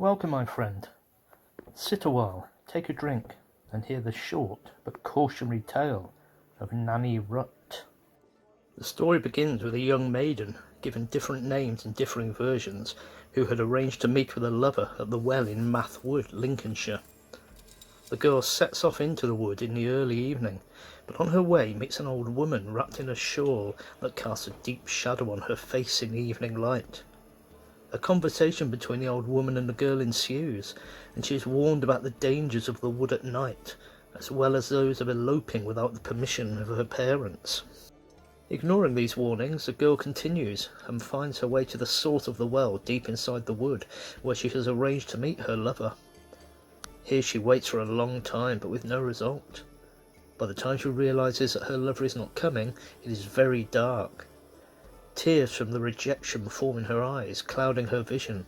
Welcome, my friend. Sit a while, take a drink, and hear the short but cautionary tale of Nanny Rutt. The story begins with a young maiden, given different names in differing versions, who had arranged to meet with a lover at the well in Math Wood, Lincolnshire. The girl sets off into the wood in the early evening, but on her way meets an old woman wrapped in a shawl that casts a deep shadow on her face in the evening light. A conversation between the old woman and the girl ensues, and she is warned about the dangers of the wood at night, as well as those of eloping without the permission of her parents. Ignoring these warnings, the girl continues and finds her way to the source of the well deep inside the wood, where she has arranged to meet her lover. Here she waits for a long time, but with no result. By the time she realises that her lover is not coming, it is very dark. Tears from the rejection form in her eyes, clouding her vision.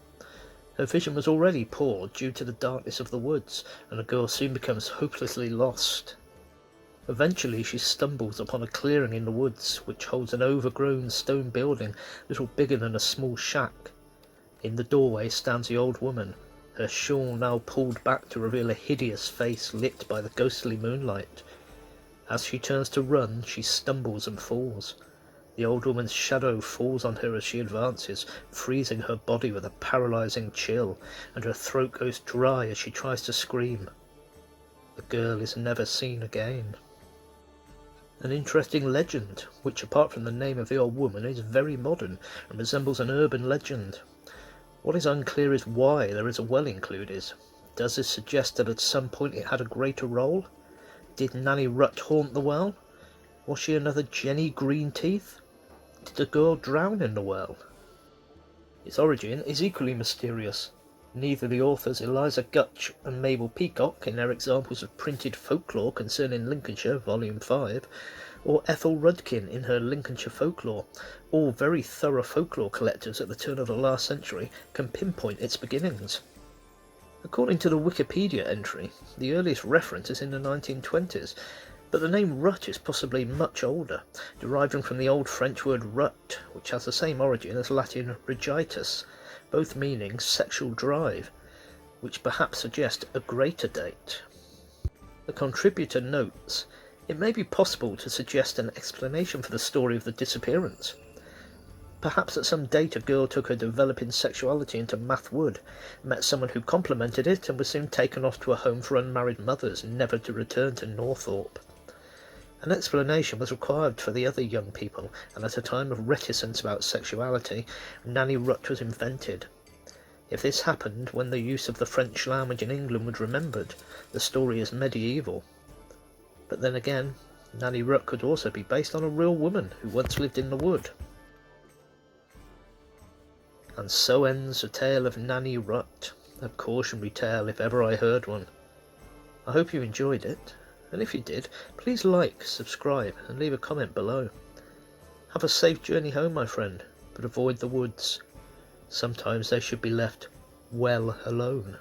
Her vision was already poor due to the darkness of the woods, and the girl soon becomes hopelessly lost. Eventually she stumbles upon a clearing in the woods, which holds an overgrown stone building, little bigger than a small shack. In the doorway stands the old woman, her shawl now pulled back to reveal a hideous face lit by the ghostly moonlight. As she turns to run, she stumbles and falls. The old woman's shadow falls on her as she advances, freezing her body with a paralysing chill, and her throat goes dry as she tries to scream. The girl is never seen again. An interesting legend, which apart from the name of the old woman is very modern and resembles an urban legend. What is unclear is why there is a well included. Does this suggest that at some point it had a greater role? Did Nanny Rutt haunt the well? Was she another Jenny Greenteeth? Did the girl drown in the well? Its origin is equally mysterious. Neither the authors Eliza Gutch and Mabel Peacock, in their examples of printed folklore concerning Lincolnshire, Volume 5, or Ethel Rudkin in her Lincolnshire Folklore, all very thorough folklore collectors at the turn of the last century, can pinpoint its beginnings. According to the Wikipedia entry, the earliest reference is in the 1920s, but the name Rutt is possibly much older, deriving from the Old French word rut, which has the same origin as Latin regitus, both meaning sexual drive, which perhaps suggest a greater date. The contributor notes, it may be possible to suggest an explanation for the story of the disappearance. Perhaps at some date a girl took her developing sexuality into Math Wood, met someone who complimented it, and was soon taken off to a home for unmarried mothers, never to return to Northorpe. An explanation was required for the other young people, and at a time of reticence about sexuality, Nanny Rutt was invented. If this happened when the use of the French language in England was remembered, the story is medieval. But then again, Nanny Rutt could also be based on a real woman who once lived in the wood. And so ends the tale of Nanny Rutt, a cautionary tale if ever I heard one. I hope you enjoyed it, and if you did, please like, subscribe, and leave a comment below. Have a safe journey home, my friend, but avoid the woods. Sometimes they should be left well alone.